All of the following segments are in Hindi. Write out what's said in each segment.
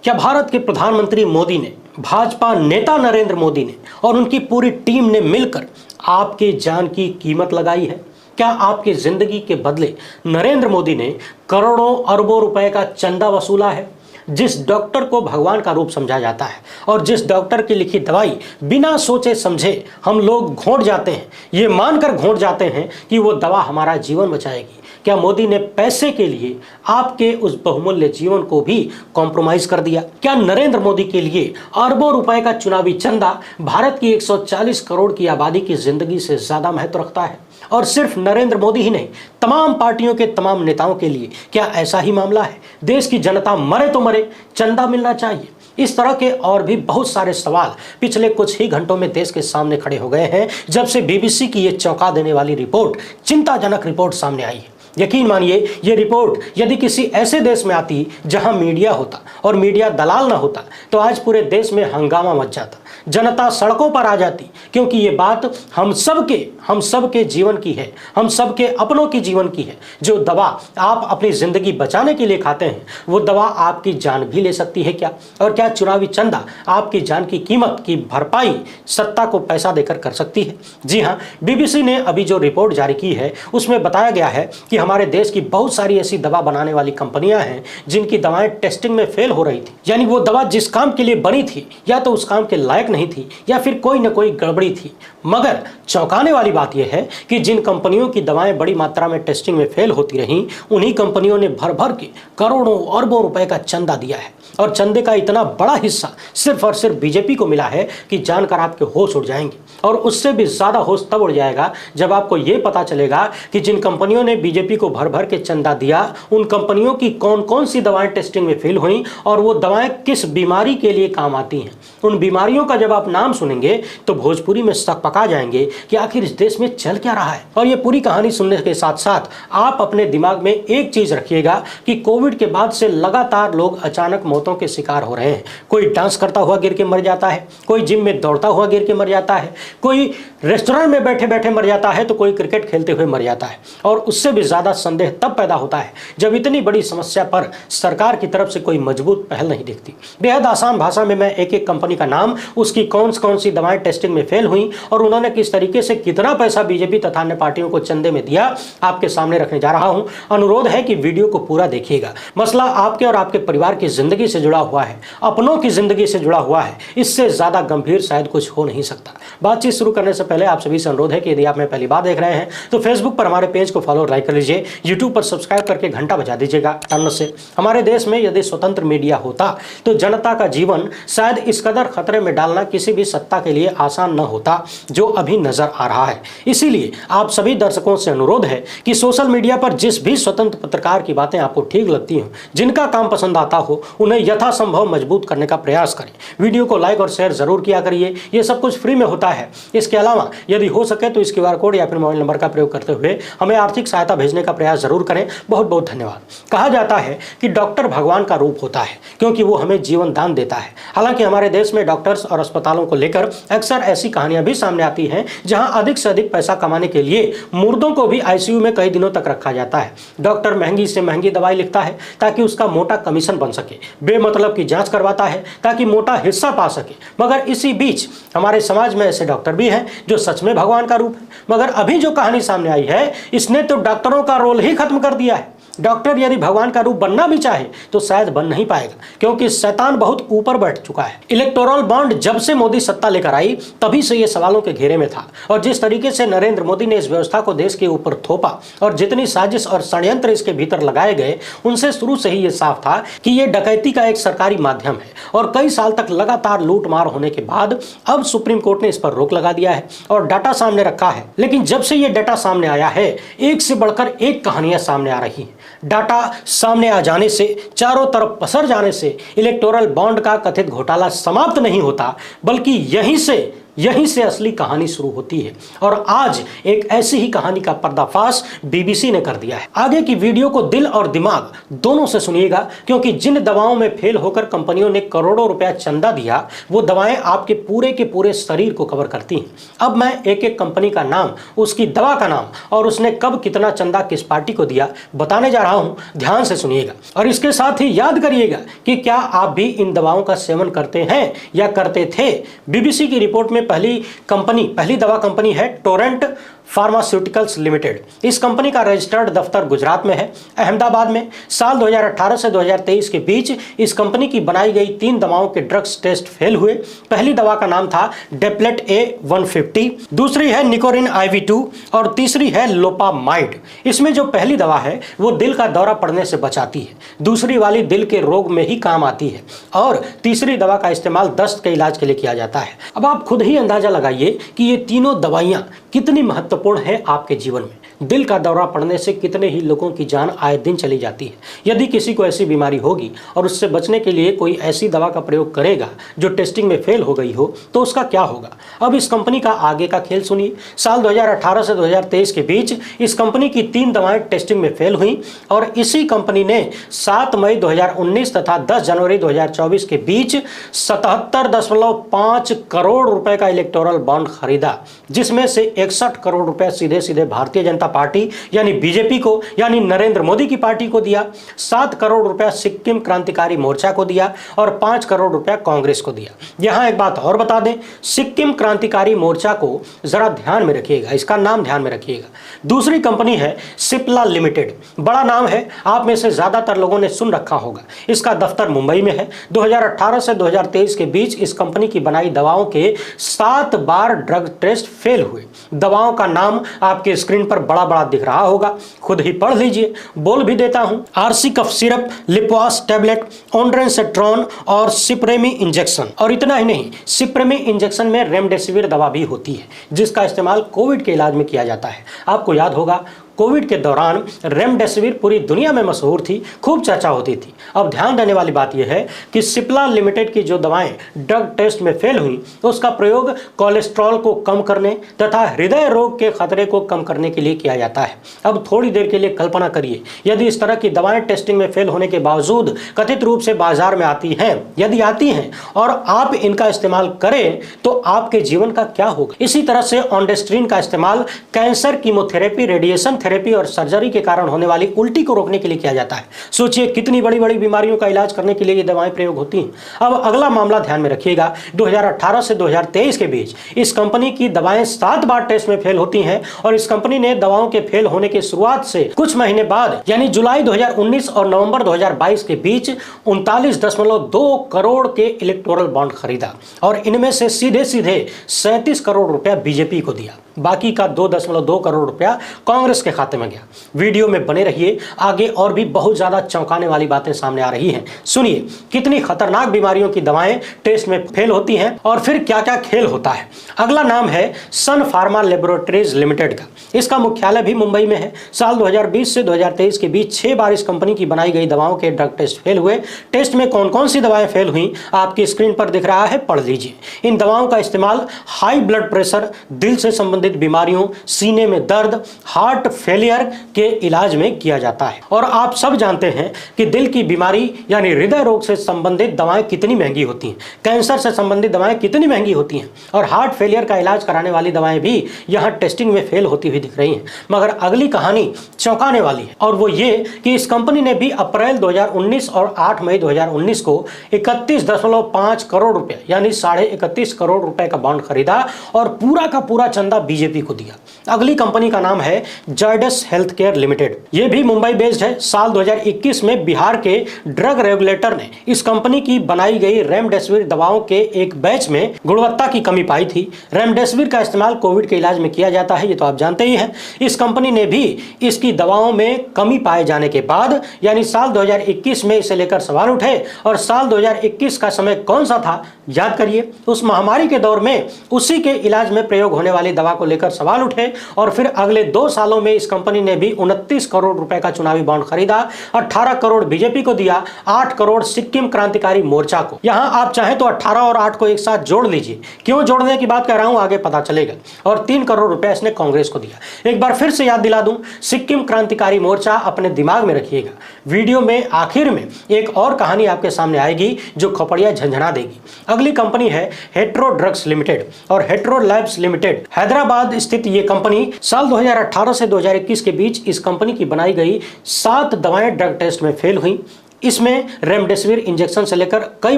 क्या भारत के प्रधानमंत्री मोदी ने, भाजपा नेता नरेंद्र मोदी ने और उनकी पूरी टीम ने मिलकर आपके जान की कीमत लगाई है? क्या आपकी जिंदगी के बदले नरेंद्र मोदी ने करोड़ों अरबों रुपए का चंदा वसूला है? जिस डॉक्टर को भगवान का रूप समझा जाता है और जिस डॉक्टर की लिखी दवाई बिना सोचे समझे हम लोग घोंट जाते हैं, ये मानकर घोंट जाते हैं कि वो दवा हमारा जीवन बचाएगी, क्या मोदी ने पैसे के लिए आपके उस बहुमूल्य जीवन को भी कॉम्प्रोमाइज कर दिया? क्या नरेंद्र मोदी के लिए अरबों रुपए का चुनावी चंदा भारत की 140 करोड़ की आबादी की जिंदगी से ज्यादा महत्व रखता है? और सिर्फ नरेंद्र मोदी ही नहीं, तमाम पार्टियों के तमाम नेताओं के लिए क्या ऐसा ही मामला है? देश की जनता मरे तो मरे, चंदा मिलना चाहिए। इस तरह के और भी बहुत सारे सवाल पिछले कुछ ही घंटों में देश के सामने खड़े हो गए हैं, जब से बीबीसी की यह चौंका देने वाली रिपोर्ट, चिंताजनक रिपोर्ट सामने आई है। यकीन मानिए, ये रिपोर्ट यदि किसी ऐसे देश में आती जहां मीडिया होता और मीडिया दलाल ना होता तो आज पूरे देश में हंगामा मच जाता, जनता सड़कों पर आ जाती, क्योंकि ये बात हम सब के जीवन की है, हम सब के अपनों की जीवन की है। जो दवा आप अपनी जिंदगी बचाने के लिए खाते हैं, वो दवा आपकी जान भी ले सकती है क्या? और क्या चुनावी चंदा आपकी जान की कीमत की भरपाई सत्ता को पैसा देकर कर सकती है? जी हाँ, बीबीसी ने अभी जो रिपोर्ट जारी की है उसमें बताया गया है कि हमारे देश की बहुत सारी ऐसी दवा बनाने वाली कंपनियां हैं जिनकी दवाएं टेस्टिंग में फेल हो रही थी, यानी वो दवा जिस काम के लिए बनी थी या तो उस काम के लायक नहीं थी या फिर कोई न कोई गड़बड़ी थी। मगर चौंकाने वाली बात यह है कि जिन कंपनियों की दवाएं बड़ी मात्रा में टेस्टिंग में फेल होती रहीं, उन्हीं कंपनियों ने भर भर के करोड़ों अरबों रुपए का चंदा दिया है। और चंदे का इतना बड़ा हिस्सा सिर्फ और सिर्फ बीजेपी को मिला है कि जानकर आपके होश उड़ जाएंगे। और उससे भी ज्यादा होश तब उड़ जाएगा जब आपको यह पता चलेगा कि जिन कंपनियों ने बीजेपी को भर भर के चंदा दिया, उन कंपनियों की कौन कौन सी दवाएं टेस्टिंग में फेल हुई और वो दवाएं किस बीमारी के लिए काम आती हैं। उन बीमारियों का जब आप नाम सुनेंगे तो भोजपुरी में शक पका जाएंगे कि आखिर इस देश में चल क्या रहा है। और ये पूरी कहानी सुनने के साथ साथ आप अपने दिमाग में एक चीज रखिएगा कि कोविड के बाद से लगातार लोग अचानक मौतों के शिकार हो रहे हैं। कोई डांस करता हुआ गिर के मर जाता है, कोई जिम में दौड़ता हुआ गिर के मर जाता है, कोई रेस्टोरेंट में बैठे बैठे मर जाता है, तो कोई क्रिकेट खेलते हुए मर जाता है। और उससे भी ज्यादा संदेह तब पैदा होता है जब इतनी बड़ी समस्या पर सरकार की तरफ से कोई मजबूत पहल नहीं दिखती। बेहद आसान भाषा में मैं एक एक कंपनी का नाम, उसकी कौन सी दवाएं टेस्टिंग में फेल हुई और उन्होंने किस तरीके से कितना पैसा बीजेपी तथा अन्य पार्टियों को चंदे में दिया, आपके सामने रखने जा रहा हूं। अनुरोध है कि वीडियो को पूरा देखिएगा। मसला आपके और आपके परिवार की जिंदगी से जुड़ा हुआ है, अपनों की जिंदगी से जुड़ा हुआ है। इससे ज्यादा गंभीर शायद कुछ हो नहीं सकता। बातचीत शुरू करने से पहले आप सभी से अनुरोध है कि यदि आप मैं पहली बार देख रहे हैं तो फेसबुक पर हमारे पेज को फॉलो और लाइक कर लीजिए, यूट्यूब पर सब्सक्राइब करके घंटा बजा दीजिएगा। से हमारे देश में यदि स्वतंत्र मीडिया होता तो जनता का जीवन शायद इस कदर खतरे में डालना किसी भी सत्ता के लिए आसान न होता जो अभी नजर आ रहा है। इसीलिए आप सभी दर्शकों से अनुरोध है कि सोशल मीडिया पर जिस भी स्वतंत्र पत्रकार की बातें आपको ठीक लगती हो, जिनका काम पसंद आता हो, उन्हें यथासंभव मजबूत करने का प्रयास करें। वीडियो को लाइक और शेयर जरूर किया करिए, ये सब कुछ फ्री में होता है। इसके अलावा यदि हो सके तो इस QR कोड या फिर मोबाइल नंबर का प्रयोग करते हुए हमें आर्थिक सहायता भेजने का प्रयास जरूर करें। बहुत बहुत धन्यवाद। कहा जाता है कि डॉक्टर भगवान का रूप होता है क्योंकि वो हमें जीवन दान देता है। हालांकि हमारे देश में डॉक्टर्स और अस्पतालों को लेकर अक्सर ऐसी कहानियां भी सामने आती हैं जहां अधिक से अधिक पैसा कमाने के लिए मुर्दों को भी ICU में कई दिनों तक रखा जाता है। डॉक्टर महंगी से महंगी दवाई लिखता है ताकि उसका मोटा कमीशन बन सके, बेमतलब की जांच करवाता है ताकि मोटा हिस्सा पा सके। मगर इसी बीच हमारे समाज में ऐसे डॉक्टर भी हैं जो सच में भगवान का रूप है। मगर अभी जो कहानी सामने आई है, इसने तो डॉक्टरों का रोल ही खत्म कर दिया है। डॉक्टर यदि भगवान का रूप बनना भी चाहे तो शायद बन नहीं पाएगा, क्योंकि शैतान बहुत ऊपर बैठ चुका है। इलेक्टोरल बॉन्ड जब से मोदी सत्ता लेकर आई तभी से ये सवालों के घेरे में था। और जिस तरीके से नरेंद्र मोदी ने इस व्यवस्था को देश के ऊपर थोपा और जितनी साजिश और षड्यंत्र इसके भीतर लगाए गए, उनसे शुरू से ही ये साफ था कि ये डकैती का एक सरकारी माध्यम है। और कई साल तक लगातार लूट मार होने के बाद अब सुप्रीम कोर्ट ने इस पर रोक लगा दिया है और डाटा सामने रखा है। लेकिन जब से ये डाटा सामने आया है, एक से बढ़कर एक कहानियां सामने आ रही हैं। डाटा सामने आ जाने से, चारों तरफ पसर जाने से इलेक्टोरल बॉन्ड का कथित घोटाला समाप्त नहीं होता, बल्कि यहीं से यहीं से असली कहानी शुरू होती है और आज एक ऐसी ही कहानी का पर्दाफाश बीबीसी ने कर दिया है। आगे की वीडियो को दिल और दिमाग दोनों से सुनिएगा, क्योंकि जिन दवाओं में फेल होकर कंपनियों ने करोड़ों रुपया चंदा दिया, वो दवाएं आपके पूरे शरीर को कवर करती हैं। अब मैं एक एक कंपनी का नाम, उसकी दवा का नाम और उसने कब कितना चंदा किस पार्टी को दिया बताने जा रहा हूं। ध्यान से सुनिएगा और इसके साथ ही याद करिएगा कि क्या आप भी इन दवाओं का सेवन करते हैं या करते थे। बीबीसी की रिपोर्ट में पहली दवा कंपनी है टोरेंट फार्मास्यूटिकल्स लिमिटेड। इस कंपनी का रजिस्टर्ड दफ्तर गुजरात में है, अहमदाबाद में। साल 2018 से 2023 के बीच इस कंपनी की बनाई गई 3 दवाओं के ड्रग्स टेस्ट फेल हुए। पहली दवा का नाम था डेप्लेट A150, दूसरी है निकोरिन IV2 और तीसरी है लोपामाइड। इसमें जो पहली दवा है वो दिल का दौरा पड़ने से बचाती है, दूसरी वाली दिल के रोग में ही काम आती है और तीसरी दवा का इस्तेमाल दस्त के इलाज के लिए किया जाता है। अब आप खुद ही अंदाजा लगाइए कि ये तीनों दवाइयां कितनी महत्वपूर्ण है आपके जीवन में। दिल का दौरा पड़ने से कितने ही लोगों की जान आए दिन चली जाती है। यदि किसी को ऐसी बीमारी होगी और उससे बचने के लिए कोई ऐसी दवा का प्रयोग करेगा जो टेस्टिंग में फेल हो गई हो, तो उसका क्या होगा। अब इस कंपनी का आगे का खेल सुनिए। साल 2018 से 2023 के बीच इस कंपनी की 3 दवाएं टेस्टिंग में फेल हुई और इसी कंपनी ने 7 मई 2019 तथा 10 जनवरी 2024 के बीच 77.5 करोड़ रुपए का इलेक्टोरल बॉन्ड खरीदा, जिसमें से 61 करोड़ रुपए सीधे सीधे भारतीय जनता पार्टी यानी बीजेपी को, यानी नरेंद्र मोदी की पार्टी को दिया, 7 करोड़ रुपया सिक्किम क्रांतिकारी मोर्चा को दिया और 5 करोड़ रुपया कांग्रेस को दिया। यहां एक बात और बता दें, सिक्किम क्रांतिकारी मोर्चा को जरा ध्यान में रखिएगा, इसका नाम ध्यान में रखिएगा। दूसरी कंपनी है सिप्ला लिमिटेड। बड़ा नाम है, आप में से ज्यादातर लोगों ने सुन रखा होगा। इसका दफ्तर मुंबई में है। 2018 से 2023 के बीच इस कंपनी की बनाई दवाओं के 7 बार ड्रग टेस्ट फेल हुए। दवाओं का नाम आपके स्क्रीन पर बड़ा बड़ा दिख रहा होगा, खुद ही पढ़ लीजिए। बोल भी देता हूं, आरसी कफ सिरप, लिपवास टैबलेट, ओंड्रेंसेट्रॉन और सिप्रेमी इंजेक्शन। और इतना ही नहीं, सिप्रेमी इंजेक्शन में रेमडेसिविर दवा भी होती है, जिसका इस्तेमाल कोविड के इलाज में किया जाता है। आपको याद होगा कोविड के दौरान रेमडेसिविर पूरी दुनिया में मशहूर थी, खूब चर्चा होती थी। अब ध्यान देने वाली बात यह है कि सिप्ला लिमिटेड की जो दवाएं ड्रग टेस्ट में फेल हुई, उसका प्रयोग कोलेस्ट्रॉल को कम करने तथा हृदय रोग के खतरे को कम करने के लिए किया जाता है। अब थोड़ी देर के लिए कल्पना करिए, यदि इस तरह की दवाएं टेस्टिंग में फेल होने के बावजूद कथित रूप से बाजार में आती हैं, यदि आती हैं और आप इनका इस्तेमाल करें तो आपके जीवन का क्या होगा। इसी तरह से ऑन्डेस्ट्रीन का इस्तेमाल कैंसर, कीमोथेरेपी, रेडिएशन थेरेपी और सर्जरी के कारण होने वाली उल्टी को रोकने के लिए किया जाता है। सोचिए कितनी बड़ी बड़ी बीमारियों का इलाज करने के लिए ये दवाएं प्रयोग होती हैं। अब अगला मामला ध्यान में रखिएगा। 2018 से 2023 के बीच इस कंपनी की दवाएं 7 बार टेस्ट में फेल होती हैं और इस कंपनी ने दवाओं के फेल होने की शुरुआत से कुछ महीने बाद यानी जुलाई 2019 और नवंबर 2022 के बीच 39.2 करोड़ के इलेक्टोरल बॉन्ड खरीदा और इनमें से सीधे सीधे 37 करोड़ रुपया बीजेपी को दिया। बाकी का 2.2 करोड़ रुपया कांग्रेस के खाते में गया। वीडियो में बने रहिए, आगे और भी बहुत ज्यादा चौंकाने वाली बातें सामने आ रही हैं। सुनिए कितनी खतरनाक बीमारियों की दवाएं टेस्ट में फेल होती हैं और फिर क्या क्या खेल होता है। अगला नाम है सन फार्मा लेबोरेटरीज लिमिटेड का। इसका मुख्यालय भी मुंबई में है। साल 2020 से 2023 के बीच 6 बार इस कंपनी की बनाई गई दवाओं के ड्रग टेस्ट फेल हुए। टेस्ट में कौन कौन सी दवाएं फेल हुई आपकी स्क्रीन पर दिख रहा है, पढ़ लीजिए। इन दवाओं का इस्तेमाल हाई ब्लड प्रेशर, दिल से संबंधित बीमारियों, सीने में दर्द, हार्ट फेलियर के इलाज में किया जाता है। और आप सब जानते हैं कि दिल की बीमारी यानी हृदय रोग से संबंधित दवाएं कितनी महंगी होती हैं, कैंसर से संबंधित दवाएं कितनी महंगी होती हैं और हार्ट फेलियर का इलाज कराने वाली दवाएं भी यहां टेस्टिंग में फेल होती हुई दिख रही हैं। मगर अगली कहानी चौंकाने वाली है और वो ये कि इस कंपनी ने भी अप्रैल 2019 और 8 मई 2019 को 31.5 करोड़ रुपए यानी 31.5 करोड़ रुपए का बॉन्ड खरीदा और पूरा का पूरा चंदा बीजेपी को दिया। अगली कंपनी का नाम है जायडस हेल्थ केयर लिमिटेड। यह भी मुंबई बेस्ड है। साल 2021 में बिहार के ड्रग रेगुलेटर ने इस कंपनी की बनाई गई रेमडेसिविर दवाओं के एक बैच में गुणवत्ता की कमी पाई थी। रेमडेसिविर का इस्तेमाल कोविड के इलाज में किया जाता है, ये तो आप जानते ही हैं। इस कंपनी ने भी इसकी दवाओं में कमी पाए जाने के बाद यानी साल 2021 में इसे लेकर सवाल उठे और साल 2021 का समय कौन सा था याद करिए। उस महामारी के दौर में उसी के इलाज में प्रयोग होने वाली दवा को को लेकर सवाल उठे और फिर अगले 2 सालों में इस कंपनी ने भी 29 करोड़ रुपए का चुनावी बॉन्ड खरीदा, 18 करोड़ बीजेपी को दिया, 8 करोड़ सिक्किम क्रांतिकारी मोर्चा को। यहां आप चाहें तो 18 और 8 को एक साथ जोड़ लीजिए, क्यों जोड़ने की बात कह रहा हूं आगे पता चलेगा। और 3 करोड़ रुपए इसने कांग्रेस को दिया। एक बार फिर से याद दिला दूं, सिक्किम क्रांतिकारी मोर्चा अपने दिमाग में रखिएगा। वीडियो में आखिर में एक और कहानी आपके सामने आएगी जो खोपड़िया झंझना देगी। अगली कंपनी है हेट्रो ड्रग्स लिमिटेड और हेट्रो लैब्स लिमिटेड। हैदराबाद स्थित यह कंपनी साल 2018 से 2021 के बीच इस कंपनी की बनाई गई 7 दवाएं ड्रग टेस्ट में फेल हुई। इसमें रेमडेसिविर इंजेक्शन से लेकर कई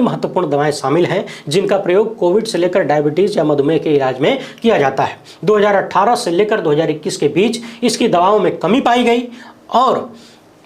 महत्वपूर्ण दवाएं शामिल हैं जिनका प्रयोग कोविड से लेकर डायबिटीज या मधुमेह के इलाज में किया जाता है। 2018 से लेकर 2021 के बीच इसकी दवाओं में कमी पाई गई और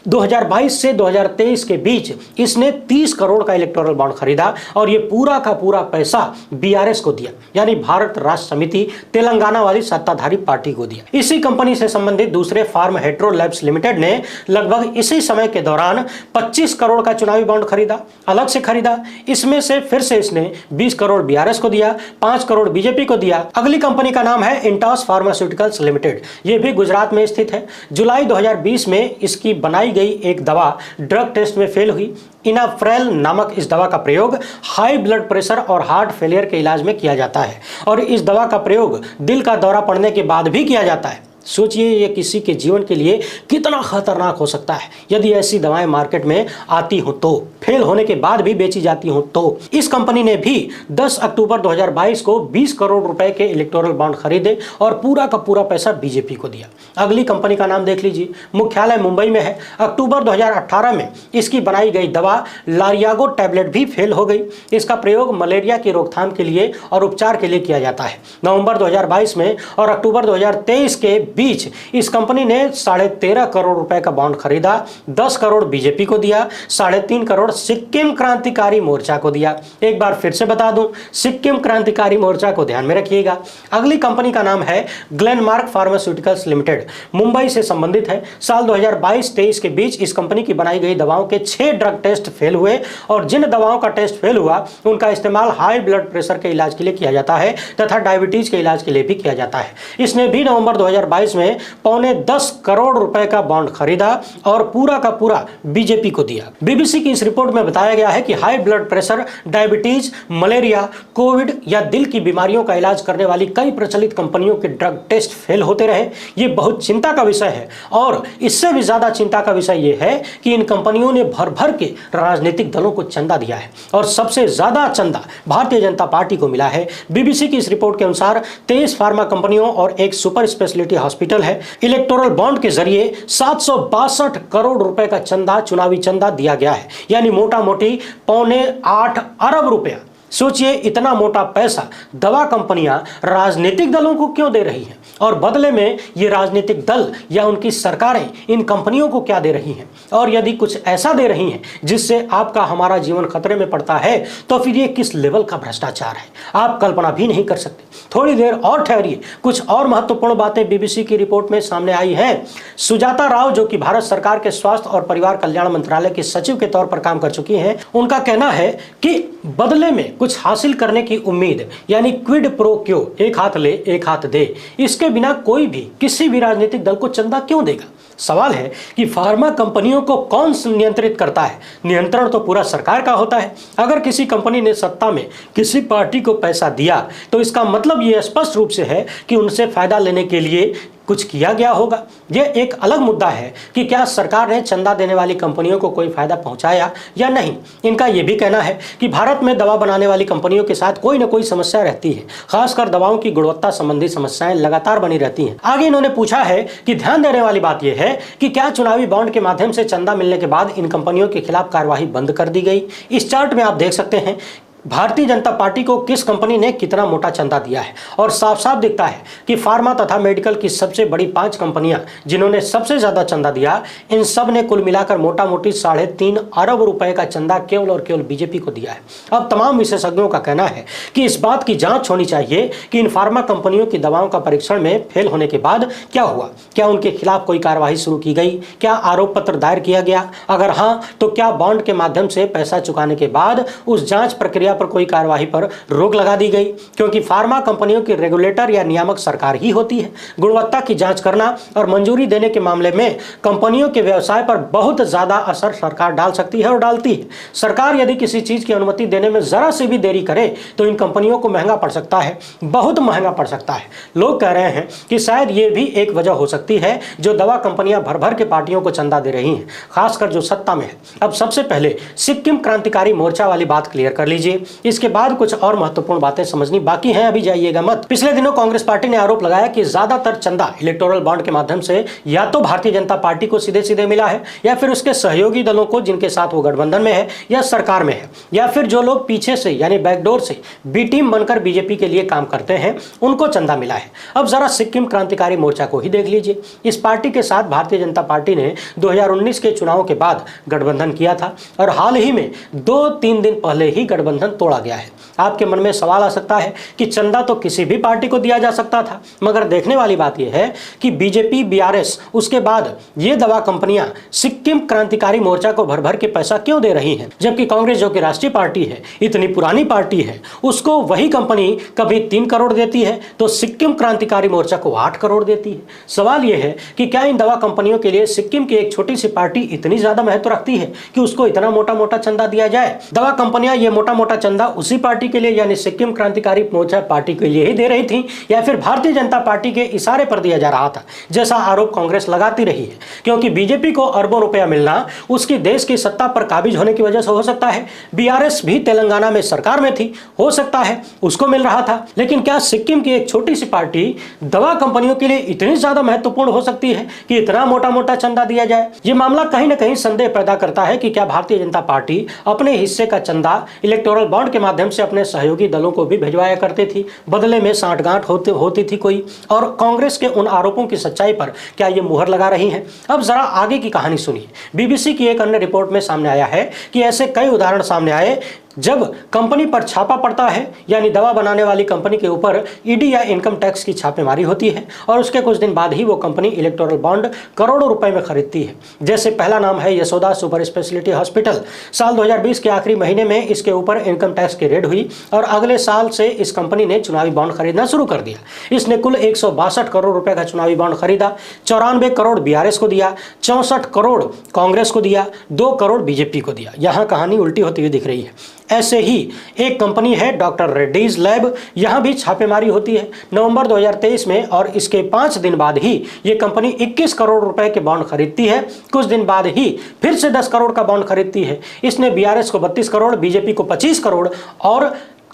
2022 से 2023 के बीच इसने 30 करोड़ का इलेक्टोरल बॉन्ड खरीदा और ये पूरा का पूरा पैसा बीआरएस को दिया, यानी भारत राष्ट्र समिति तेलंगाना वाली सत्ताधारी पार्टी को दिया। इसी कंपनी से संबंधित दूसरे फार्म हेट्रो लैब्स लिमिटेड ने लगभग इसी समय के दौरान 25 करोड़ का चुनावी बॉन्ड खरीदा, अलग से खरीदा। इसमें से फिर से इसने 20 करोड़ बीआरएस को दिया, 5 करोड़ बीजेपी को दिया। अगली कंपनी का नाम है इंटास फार्मास्यूटिकल्स लिमिटेड। ये भी गुजरात में स्थित है। जुलाई 2020 में इसकी बनाई गई एक दवा ड्रग टेस्ट में फेल हुई। इनाफ्रेल नामक इस दवा का प्रयोग हाई ब्लड प्रेशर और हार्ट फेलियर के इलाज में किया जाता है और इस दवा का प्रयोग दिल का दौरा पड़ने के बाद भी किया जाता है। सोचिए ये किसी के जीवन के लिए कितना खतरनाक हो सकता है यदि ऐसी दवाएं मार्केट में आती हो तो, फेल होने के बाद भी बेची जाती हो तो। इस कंपनी ने भी 10 अक्टूबर 2022 को 20 करोड़ रुपए के इलेक्टोरल बॉन्ड खरीदे और पूरा का पूरा पैसा बीजेपी को दिया। अगली कंपनी का नाम देख लीजिए, मुख्यालय मुंबई में है। अक्टूबर 2018 में इसकी बनाई गई दवा लारियागो टैबलेट भी फेल हो गई। इसका प्रयोग मलेरिया की रोकथाम के लिए और उपचार के लिए किया जाता है। नवंबर 2022 में और अक्टूबर 2023 के बीच इस कंपनी ने 13.5 करोड़ रुपए का बॉन्ड खरीदा, 10 करोड़ बीजेपी को दिया, 3.5 करोड़ सिक्किम क्रांतिकारी मोर्चा को दिया। एक बार फिर से बता दूं, सिक्किम क्रांतिकारी मोर्चा को ध्यान में रखिएगा। अगली कंपनी का नाम है ग्लेनमार्क फार्मास्यूटिकल्स लिमिटेड, मुंबई से संबंधित है। साल 2022-23 के बीच इस कंपनी की बनाई गई दवाओं के 6 ड्रग टेस्ट फेल हुए और जिन दवाओं का टेस्ट फेल हुआ उनका इस्तेमाल हाई ब्लड प्रेशर के इलाज के लिए किया जाता है तथा डायबिटीज के इलाज के लिए भी किया जाता है। इसने भी नवंबर 2022 में 9.25 करोड़ रुपए का बॉन्ड खरीदा और पूरा का पूरा बीजेपी को दिया। बीबीसी की इस रिपोर्ट में बताया गया है कि high blood pressure, diabetes, malaria, Covid या दिल की बीमारियों का इलाज करने वाली कई प्रचलित कंपनियों के ड्रग टेस्ट फेल होते रहे। ये बहुत चिंता का विषय है और इससे भी ज्यादा चिंता का विषय यह है कि इन कंपनियों ने भर भर के राजनीतिक दलों को चंदा दिया है और सबसे ज्यादा चंदा भारतीय जनता पार्टी को मिला है। बीबीसी की इस रिपोर्ट के अनुसार 23 फार्मा कंपनियों और एक सुपर स्पेशलिटी हॉस्पिटल है। इलेक्टोरल बॉन्ड के जरिए 762 करोड़ रुपए का चंदा, चुनावी चंदा दिया गया है, यानी मोटा मोटी 7.25 अरब रुपया। सोचिए इतना मोटा पैसा दवा कंपनियां राजनीतिक दलों को क्यों दे रही हैं और बदले में ये राजनीतिक दल या उनकी सरकारें इन कंपनियों को क्या दे रही हैं। और यदि कुछ ऐसा दे रही हैं जिससे आपका हमारा जीवन खतरे में पड़ता है तो फिर ये किस लेवल का भ्रष्टाचार है, आप कल्पना भी नहीं कर सकते। थोड़ी देर और ठहरिए, कुछ और महत्वपूर्ण बातें बीबीसी की रिपोर्ट में सामने आई हैं। सुजाता राव, जो कि भारत सरकार के स्वास्थ्य और परिवार कल्याण मंत्रालय के सचिव के तौर पर काम कर चुकी हैं, उनका कहना है कि बदले में कुछ हासिल करने की उम्मीद, यानी क्विड प्रो क्यो, एक हाथ ले एक हाथ दे, इसके बिना कोई भी किसी भी राजनीतिक दल को चंदा क्यों देगा। सवाल है कि फार्मा कंपनियों को कौन नियंत्रित करता है? नियंत्रण तो पूरा सरकार का होता है। अगर किसी कंपनी ने सत्ता में किसी पार्टी को पैसा दिया तो इसका मतलब यह स्पष्ट रूप से है कि उनसे फायदा लेने के लिए कुछ किया गया होगा। यह एक अलग मुद्दा है कि क्या सरकार ने चंदा देने वाली कंपनियों को कोई फायदा पहुंचाया या नहीं। इनका यह भी कहना है कि भारत में दवा बनाने वाली कंपनियों के साथ कोई ना कोई समस्या रहती है, खासकर दवाओं की गुणवत्ता संबंधी समस्याएं लगातार बनी रहती हैं। आगे इन्होंने पूछा है कि ध्यान देने वाली बात यह है कि क्या चुनावी बॉन्ड के माध्यम से चंदा मिलने के बाद इन कंपनियों के खिलाफ कार्यवाही बंद कर दी गई। इस चार्ट में आप देख सकते हैं भारतीय जनता पार्टी को किस कंपनी ने कितना मोटा चंदा दिया है और साफ साफ दिखता है कि फार्मा तथा मेडिकल की सबसे बड़ी 5 कंपनियां जिन्होंने सबसे ज्यादा चंदा दिया, इन सब ने कुल मिलाकर मोटा मोटी 3.5 अरब रुपए का चंदा केवल और केवल बीजेपी को दिया है। अब तमाम विशेषज्ञों का कहना है कि इस बात की जांच होनी चाहिए कि इन फार्मा कंपनियों की दवाओं का परीक्षण में फेल होने के बाद क्या हुआ, क्या उनके खिलाफ कोई कार्यवाही शुरू की गई, क्या आरोप पत्र दायर किया गया, अगर हाँ तो क्या बॉन्ड के माध्यम से पैसा चुकाने के बाद उस जांच प्रक्रिया प्रक्रिया पर कोई कार्यवाही पर रोक लगा दी गई, क्योंकि फार्मा कंपनियों की रेगुलेटर या नियामक सरकार ही होती है। गुणवत्ता की जांच करना और मंजूरी देने के मामले में कंपनियों के व्यवसाय पर बहुत ज्यादा असर सरकार डाल सकती है और डालती है। सरकार यदि किसी चीज की अनुमति देने में जरा सी भी देरी करे तो इन कंपनियों को महंगा पड़ सकता है, बहुत महंगा पड़ सकता है। लोग कह रहे हैं कि शायद ये भी एक वजह हो सकती है जो दवा कंपनियां भर भर के पार्टियों को चंदा दे रही हैं, खासकर जो सत्ता में है। अब सबसे पहले सिक्किम क्रांतिकारी मोर्चा वाली बात क्लियर कर लीजिए, इसके बाद कुछ और महत्वपूर्ण बातें समझनी बाकी हैं, अभी जाइएगा मत। पिछले दिनों कांग्रेस पार्टी ने आरोप लगाया कि ज्यादातर चंदा इलेक्टोरल बॉन्ड के माध्यम से या तो भारतीय जनता पार्टी को सीधे सीधे मिला है या फिर उसके सहयोगी दलों को जिनके साथ वो गठबंधन में है या सरकार में है, या फिर जो लोग पीछे से यानी बैकडोर से बी टीम बनकर बीजेपी के लिए काम करते हैं उनको चंदा मिला है। अब जरा सिक्किम क्रांतिकारी मोर्चा को ही देख लीजिए। इस पार्टी के साथ भारतीय जनता पार्टी ने 2019 के चुनाव के बाद गठबंधन किया था और हाल ही में 2-3 दिन पहले ही गठबंधन तोड़ा गया है। आपके मन में सवाल आ सकता है कि चंदा तो किसी भी पार्टी को दिया जा सकता था, मगर देखने वाली बात यह है कि बीजेपी, बीआरएस, उसके बाद ये दवा कंपनियां सिक्किम क्रांतिकारी मोर्चा को भर भर के पैसा क्यों दे रही हैं, जबकि कांग्रेस जो कि राष्ट्रीय पार्टी है, इतनी पुरानी पार्टी है, उसको वही कंपनी कभी 3 करोड़ देती है तो सिक्किम क्रांतिकारी मोर्चा को 8 करोड़ देती है। सवाल यह है कि क्या इन दवा कंपनियों के लिए सिक्किम की एक छोटी सी पार्टी इतनी ज्यादा महत्व रखती है कि उसको इतना मोटा मोटा चंदा दिया जाए? दवा कंपनियां ये मोटा मोटा चंदा उसी पार्टी के लिए यानी सिक्किम क्रांतिकारी मोर्चा पार्टी के लिए ही दे रही थी या फिर भारतीय जनता पार्टी के इशारे पर दिया जा रहा था, जैसा आरोप कांग्रेस लगाती रही है? क्योंकि बीजेपी को अरबों रुपया मिलना उसकी देश की सत्ता पर काबिज होने की वजह से हो सकता है। बीआरएस भी तेलंगाना में सरकार में थी, हो सकता है उसको मिल रहा था। लेकिन क्या सिक्किम की एक छोटी सी पार्टी दवा कंपनियों के लिए इतनी ज्यादा महत्वपूर्ण हो सकती है कि इतना मोटा मोटा चंदा दिया जाए? यह मामला कहीं ना कहीं संदेह पैदा करता है कि क्या भारतीय जनता पार्टी अपने हिस्से का चंदा इलेक्टोरल बॉन्ड के माध्यम से अपने सहयोगी दलों को भी भिजवाया करती थी, बदले में सांठगांठ होती थी कोई, और कांग्रेस के उन आरोपों की सच्चाई पर क्या ये मुहर लगा रही है? अब जरा आगे की कहानी सुनिए। बीबीसी की एक अन्य रिपोर्ट में सामने आया है कि ऐसे कई उदाहरण सामने आए जब कंपनी पर छापा पड़ता है, यानी दवा बनाने वाली कंपनी के ऊपर ईडी या इनकम टैक्स की छापेमारी होती है और उसके कुछ दिन बाद ही वो कंपनी इलेक्टोरल बॉन्ड करोड़ों रुपए में खरीदती है। जैसे पहला नाम है यशोदा सुपर स्पेशलिटी हॉस्पिटल। साल 2020 के आखिरी महीने में इसके ऊपर इनकम टैक्स की रेड हुई और अगले साल से इस कंपनी ने चुनावी बॉन्ड खरीदना शुरू कर दिया। इसने कुल 162 करोड़ रुपए का चुनावी बॉन्ड खरीदा। 94 करोड़ बीआरएस को दिया, 64 करोड़ कांग्रेस को दिया, 2 करोड़ बीजेपी को दिया। यहां कहानी उल्टी होती हुई दिख रही है। ऐसे ही एक कंपनी है डॉक्टर रेड्डीज लैब, यहां भी छापेमारी होती है नवंबर 2023 में और इसके 5 दिन बाद ही यह कंपनी 21 करोड़ रुपए के बॉन्ड खरीदती है। कुछ दिन बाद ही फिर से 10 करोड़ का बॉन्ड खरीदती है। इसने बीआरएस को 32 करोड़, बीजेपी को 25 करोड़ और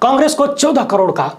कांग्रेस को 14 करोड़ का,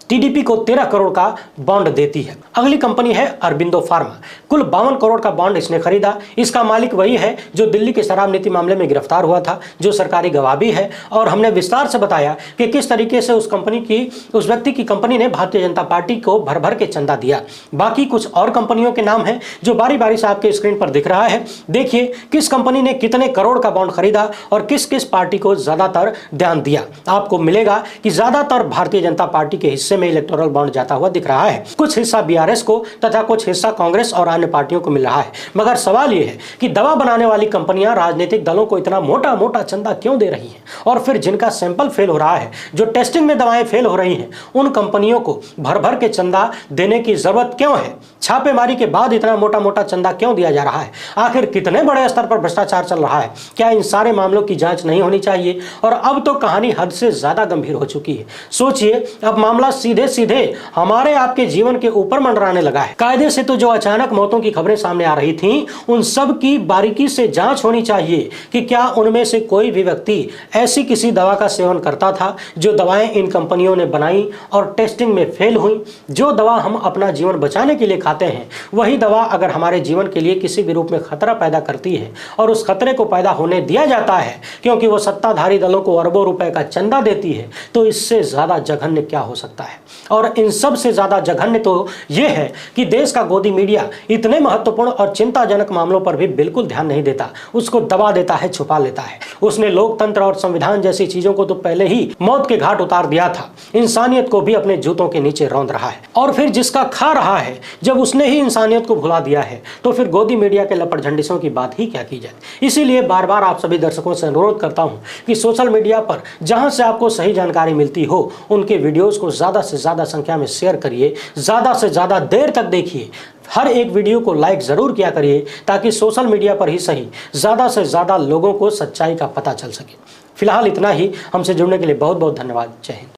टीडीपी को 13 करोड़ का बॉन्ड देती है। अगली कंपनी है अरबिंदो फार्मा। कुल 52 करोड़ का बॉन्ड इसने खरीदा। इसका मालिक वही है जो दिल्ली के शराब नीति मामले में गिरफ्तार हुआ था, जो सरकारी गवाह भी है, और हमने विस्तार से बताया कि किस तरीके से उस व्यक्ति की कंपनी ने भारतीय जनता पार्टी को भर भर के चंदा दिया। बाकी कुछ और कंपनियों के नाम है जो बारी बारी से आपके स्क्रीन पर दिख रहा है। देखिए किस कंपनी ने कितने करोड़ का बॉन्ड खरीदा और किस किस पार्टी को ज्यादातर ध्यान दिया। आपको मिलेगा कि ज्यादातर भारतीय जनता पार्टी के हिस्से में इलेक्टोरल बॉन्ड जाता हुआ दिख रहा है। कुछ हिस्सा बीआरएस को तथा कुछ हिस्सा कांग्रेस और अन्य पार्टियों को मिल रहा है। मगर सवाल यह है कि दवा बनाने वाली कंपनियां राजनीतिक दलों को इतना मोटा मोटा चंदा क्यों दे रही हैं? और फिर जिनका सैंपल फेल हो रहा है, जो टेस्टिंग में दवाएं फेल हो रही हैं, उन कंपनियों को भर भर के चंदा देने की जरूरत क्यों है? छापेमारी के बाद इतना मोटा मोटा चंदा क्यों दिया जा रहा है? आखिर कितने बड़े स्तर पर भ्रष्टाचार चल रहा है? क्या इन सारे मामलों की जांच नहीं होनी चाहिए? और अब तो कहानी हद से ज्यादा गंभीर हो चुकी है। सोचिए, अब मामला सीधे सीधे हमारे आपके जीवन के ऊपर मंडराने लगा है। कायदे से तो जो अचानक मौतों की खबरें सामने आ रही थीं, उन सब की बारीकी से जांच होनी चाहिए कि क्या उनमें से कोई भी व्यक्ति ऐसी किसी दवा का सेवन करता था जो दवाएं इन कंपनियों ने बनाई और टेस्टिंग में फेल हुई। जो दवा हम अपना जीवन बचाने के लिए खाते हैं, वही दवा अगर हमारे जीवन के लिए किसी भी रूप में खतरा पैदा करती है और उस खतरे को पैदा होने दिया जाता है क्योंकि वो सत्ताधारी दलों को अरबों रुपए का चंदा देती है, तो इससे ज्यादा जघन्य क्या हो सकता है? है। और इन सब से ज़्यादा जघन्य तो ये है कि देश का गोदी मीडिया इतने महत्वपूर्ण और चिंताजनक मामलों पर भी बिल्कुल ध्यान नहीं देता, उसको दबा देता है, छुपा लेता है। उसने लोकतंत्र और संविधान जैसी चीज़ों को तो पहले ही मौत के घाट उतार दिया था, इंसानियत को भी अपने जूतों के नीचे रौंद रहा है। और फिर जिसका खा रहा है, जब उसने ही इंसानियत को भुला दिया है, तो फिर गोदी मीडिया के लपट झंडिसों की बात ही क्या की जाए। इसीलिए बार बार आप सभी दर्शकों से अनुरोध करता हूं कि सोशल मीडिया पर जहां से आपको सही जानकारी मिलती हो, उनके वीडियोस को ज़्यादा से ज़्यादा संख्या में शेयर करिए, ज़्यादा से ज़्यादा देर तक देखिए, हर एक वीडियो को लाइक ज़रूर किया करिए, ताकि सोशल मीडिया पर ही सही ज़्यादा से ज़्यादा लोगों को सच्चाई का पता चल सके। फिलहाल इतना ही। हमसे जुड़ने के लिए बहुत बहुत धन्यवाद। जय हिंद।